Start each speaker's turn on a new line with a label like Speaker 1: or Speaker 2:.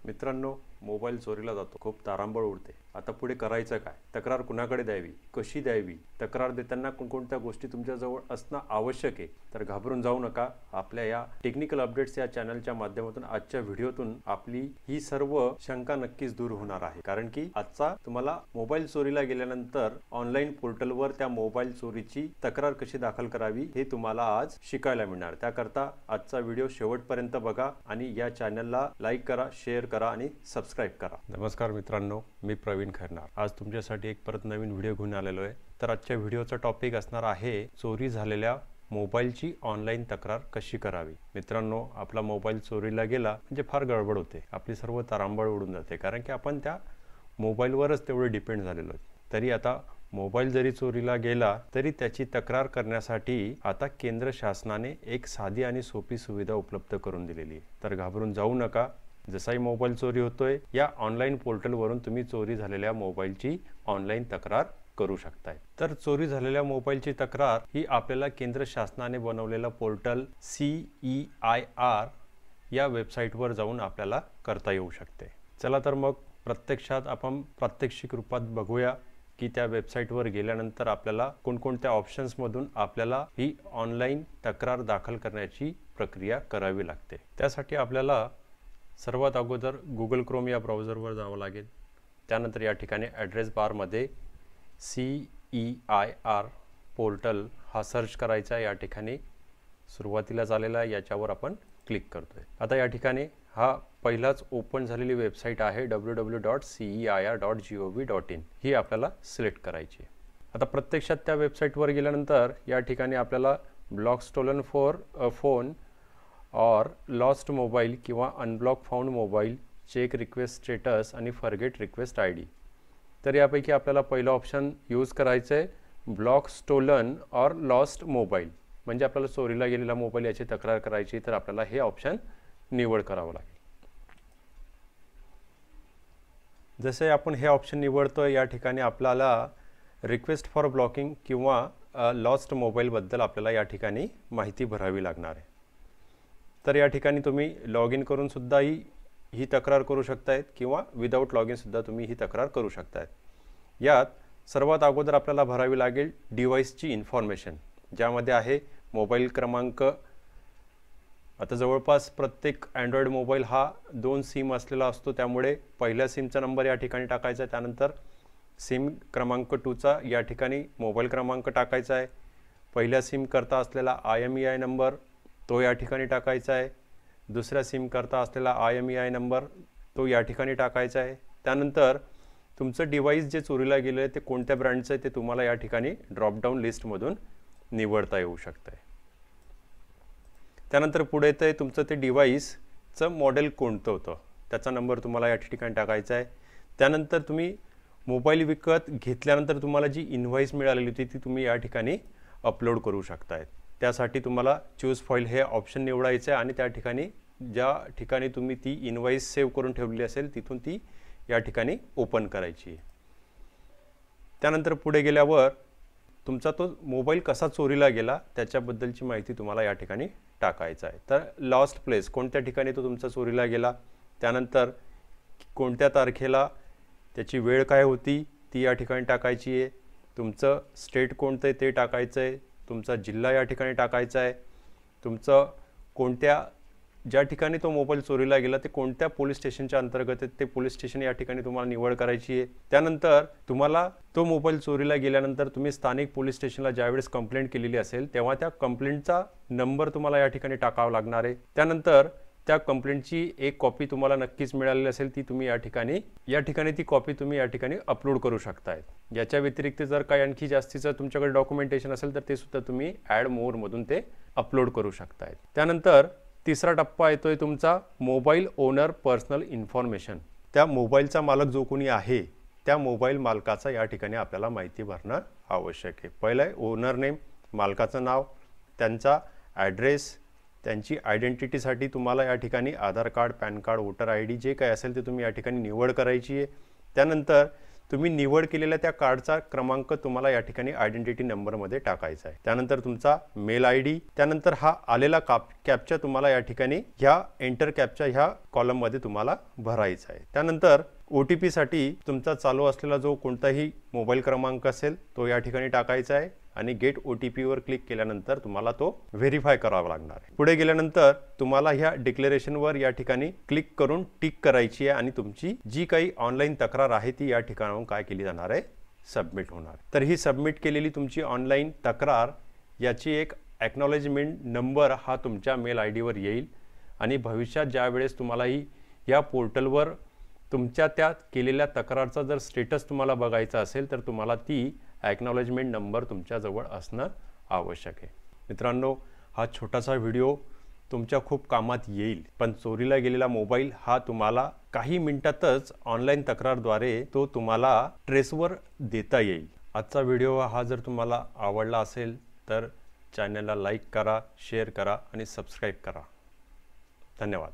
Speaker 1: मित्रांनो, मोबाईल चोरीला जातो, खूप तारांबळ उडते. आता पुढे करायचं काय? तक्रार कुणाकडे द्यावी, कशी द्यावी, तक्रार देताना कोणकोणत्या गोष्टी तुमच्याजवळ असणं आवश्यक आहे. तर घाबरून जाऊ नका. आपल्या या टेक्निकल अपडेट्स या चॅनलच्या माध्यमातून आजच्या व्हिडिओतून आपली ही सर्व शंका नक्कीच दूर होणार आहे. कारण की आजचा तुम्हाला मोबाईल चोरीला गेल्यानंतर ऑनलाईन पोर्टलवर त्या मोबाईल चोरीची तक्रार कशी दाखल करावी हे तुम्हाला आज शिकायला मिळणार. त्याकरता आजचा व्हिडिओ शेवटपर्यंत बघा आणि या चॅनलला लाईक करा, शेअर करा आणि सबस्क्राईब करा. नमस्कार मित्रांनो, मी प्रवीण खैरनार. आज तुमच्यासाठी एक परत नवीन व्हिडिओ घेऊन आलेलो आहे. तर आजच्या व्हिडिओचा टॉपिक असणार आहे चोरी झालेल्या मोबाईलची ऑनलाईन तक्रार कशी करावी. मित्रांनो, आपला मोबाईल चोरीला गेला म्हणजे फार गडबड होते. आपली सर्व तारांबळ उडून जाते, कारण की आपण त्या मोबाईलवरच तेवढे डिपेंड झालेलो. तरी आता मोबाईल जरी चोरीला गेला तरी त्याची तक्रार करण्यासाठी आता केंद्र शासनाने एक साधी आणि सोपी सुविधा उपलब्ध करून दिलेली आहे. तर घाबरून जाऊ नका. जसाही मोबाईल चोरी होतोय, या ऑनलाईन पोर्टलवरून तुम्ही चोरी झालेल्या मोबाईलची ऑनलाईन तक्रार करू शकताय. तर चोरी झालेल्या मोबाईलची तक्रार ही आपल्याला केंद्र शासनाने बनवलेला पोर्टल CEIR या वेबसाईटवर जाऊन आपल्याला करता येऊ शकते. चला तर मग प्रत्यक्षात आपण प्रात्यक्षिक रूपात बघूया की त्या वेबसाईटवर गेल्यानंतर आपल्याला कोणकोणत्या ऑप्शन्समधून आपल्याला ही ऑनलाईन तक्रार दाखल करण्याची प्रक्रिया करावी लागते. त्यासाठी आपल्याला सर्वात अगोदर गुगल क्रोम या ब्राउझरवर जावं लागेल. त्यानंतर या ठिकाणी ॲड्रेस बारमध्ये CEIR पोर्टल हा सर्च करायचा. या ठिकाणी सुरुवातीला झालेला याच्यावर आपण क्लिक करतोय. आता या ठिकाणी हा पहिलाच ओपन झालेली वेबसाईट आहे www.ceir.gov.in ही आपल्याला सिलेक्ट करायची. आता प्रत्यक्षात त्या वेबसाईटवर गेल्यानंतर या ठिकाणी आपल्याला block stolen for a phone or lost mobile किंवा unblock found mobile, check request status आणि फॉरगेट रिक्वेस्ट ID. तर यापैकी आपल्याला पहिला ऑप्शन यूज करायचं आहे, block stolen or lost mobile. म्हणजे आपल्याला चोरीला गेलेला मोबाईल याची तक्रार करायची, तर आपल्याला हे ऑप्शन निवड करावं लागेल. जसे आपण हे ऑप्शन निवडतो, या ठिकाणी आपल्याला रिक्वेस्ट फॉर ब्लॉकिंग किंवा लॉस्ट मोबाईलबद्दल आपल्याला या ठिकाणी माहिती भरावी लागणार आहे. तर या ठिकाणी तुम्ही लॉग इन करून सुद्धा ही तक्रार करू शकतायत किंवा विदाऊट लॉग इन सुद्धा तुम्ही ही तक्रार करू शकतायत. यात सर्वात अगोदर आपल्याला भरावी लागेल डिव्हाइसची इन्फॉर्मेशन, ज्यामध्ये आहे मोबाईल क्रमांक. आता जवळपास प्रत्येक अँड्रॉइड मोबाईल हा 2 सिम असलेला असतो, त्यामुळे पहिल्या सिमचा नंबर या ठिकाणी टाकायचा आहे. त्यानंतर सिम क्रमांक 2चा या ठिकाणी मोबाईल क्रमांक टाकायचा आहे. पहिल्या सिम करता असलेला IMEI नंबर तो या ठिकाणी टाकायचा आहे. दुसऱ्या सिम करता असलेला IMEI नंबर तो या ठिकाणी टाकायचा आहे. त्यानंतर तुमचं डिव्हाइस जे चोरीला गेलं आहे ते कोणत्या ब्रँडचं आहे ते तुम्हाला या ठिकाणी ड्रॉपडाऊन लिस्टमधून निवडता येऊ शकतं आहे. त्यानंतर पुढे येतं आहे तुमचं ते डिव्हाइसचं मॉडेल कोणतं होतं, त्याचा नंबर तुम्हाला या ठिकाणी टाकायचा आहे. त्यानंतर तुम्ही मोबाईल विकत घेतल्यानंतर तुम्हाला जी इनव्हॉइस मिळालेली होती ती तुम्ही या ठिकाणी अपलोड करू शकताय. त्यासाठी तुम्हाला चूज फाईल हे ऑप्शन निवडायचं आहे आणि त्या ठिकाणी ज्या ठिकाणी तुम्ही ती इनव्हॉइस सेव्ह करून ठेवलेली असेल तिथून ती या ठिकाणी ओपन करायची. त्यानंतर पुढे गेल्यावर तुमचा तो मोबाईल कसा चोरीला गेला त्याच्याबद्दलची माहिती तुम्हाला या ठिकाणी टाकायचं आहे. तर लॉस्ट प्लेस, कोणत्या ठिकाणी तो तुमचा चोरीला गेला, त्यानंतर कोणत्या तारखेला, त्याची वेळ काय होती ती या ठिकाणी टाकायची आहे. तुमचं स्टेट कोणतं आहे ते टाकायचं आहे. तुमचा जिल्हा या ठिकाणी टाकायचा आहे. तुमचं ज्या ठिकाणी तो मोबाईल चोरीला गेला ते कोणत्या पोलीस स्टेशनच्या अंतर्गत आहे ते पोलीस स्टेशन या ठिकाणी तुम्हाला निवड करायची आहे. त्यानंतर तुम्हाला तो मोबाईल चोरीला गेल्यानंतर तुम्ही स्थानिक पोलीस स्टेशनला ज्यावेळेस कंप्लेंट केलेली असेल तेव्हा त्या कंप्लेंटचा नंबर तुम्हाला या ठिकाणी टाकावा लागणार आहे. त्यानंतर त्या कंप्लेंटची एक कॉपी तुम्हाला नक्कीच मिळालेली असेल, ती तुम्ही या ठिकाणी ती कॉपी तुम्ही या ठिकाणी अपलोड करू शकताय. याच्या व्यतिरिक्त जर काही आणखी जास्तीचं तुमच्याकडे डॉक्युमेंटेशन असेल तर ते सुद्धा तुम्ही ॲड मोरमधून ते अपलोड करू शकताय. त्यानंतर तिसरा टप्पा येतोय तुमचा मोबाईल ओनर पर्सनल इन्फॉर्मेशन. त्या मोबाईलचा मालक जो कोणी आहे त्या मोबाईल मालकाचा या ठिकाणी आपल्याला माहिती भरणं आवश्यक आहे. पहिलं आहे ओनर नेम, मालकाचं नाव, त्यांचा ॲड्रेस, त्यांची आयडेंटिटीसाठी तुम्हाला या ठिकाणी Aadhaar card, PAN card, voter ID जे काही असेल ते तुम्ही या ठिकाणी निवड करायची आहे. त्यानंतर तुम्ही निवड केलेल्या त्या कार्डचा क्रमांक तुम्हाला या ठिकाणी आयडेंटिटी नंबरमध्ये टाकायचा आहे। त्यानंतर तुमचा मेल आयडी, त्यानंतर हा आलेला कॅप्चा तुम्हाला या ठिकाणी ह्या एंटर कॅप्चा ह्या कॉलममध्ये तुम्हाला भरायचा आहे। त्यानंतर OTP साठी तुमचा चालू असलेला जो कोणताही मोबाईल क्रमांक असेल तो या ठिकाणी टाकायचा आहे आणि गेट OTP वर क्लिक केल्यानंतर तुम्हाला तो व्हेरीफाय करावा लागणार आहे। पुढे गेल्यानंतर तुम्हाला ह्या डिक्लेरेशनवर या ठिकाणी क्लिक करून टिक करायची आहे आणि तुमची जी काही ऑनलाईन तक्रार आहे ती या ठिकाणाहून काय केली जाणार आहे, सबमिट होणार। तर ही सबमिट केलेली तुमची ऑनलाईन तक्रार याची एक एक्नॉलेजमेंट नंबर हा तुमच्या मेल आयडी वर येईल आणि भविष्यात ज्या वेळेस तुम्हालाही या पोर्टलवर तुमच्या त्या केलेल्या तक्रारचा जर स्टेटस तुम्हाला बघायचा असेल तर तुम्हाला ती एक्नॉलेजमेंट नंबर तुमच्याजवळ असणं आवश्यक आहे। मित्रांनो, हा छोटासा व्हिडिओ तुमच्या खूप कामात येईल, पण चोरीला गेलेला मोबाईल हा तुम्हाला काही मिनिटातच ऑनलाईन तक्रारद्वारे तो तुम्हाला ट्रेसवर देता येईल। आजचा व्हिडिओ हा जर तुम्हाला आवडला असेल तर चॅनलला लाईक करा, शेअर करा आणि सबस्क्राईब करा। धन्यवाद।